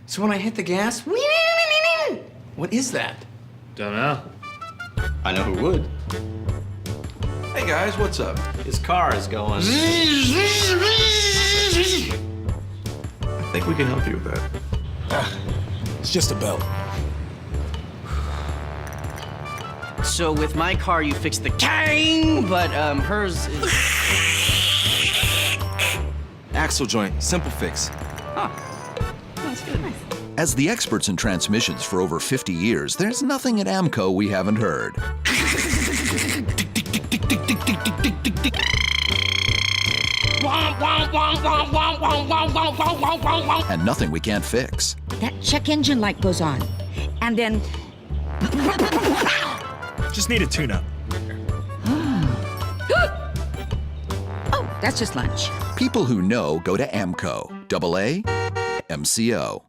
So when I hit the gas, what is that? Don't know. I know who would. Hey guys, what's up? His car is going. I think we can help you with that. It's just a belt. So with my car, you fixed the kang, but hers is... Axle joint, simple fix. That's good. Nice. As the experts in transmissions for over 50 years, there's nothing at AMCO we haven't heard. And nothing we can't fix. That check engine light goes on. And then... Just need a tune-up. Oh, that's just lunch. People who know go to AMCO. AA MCO.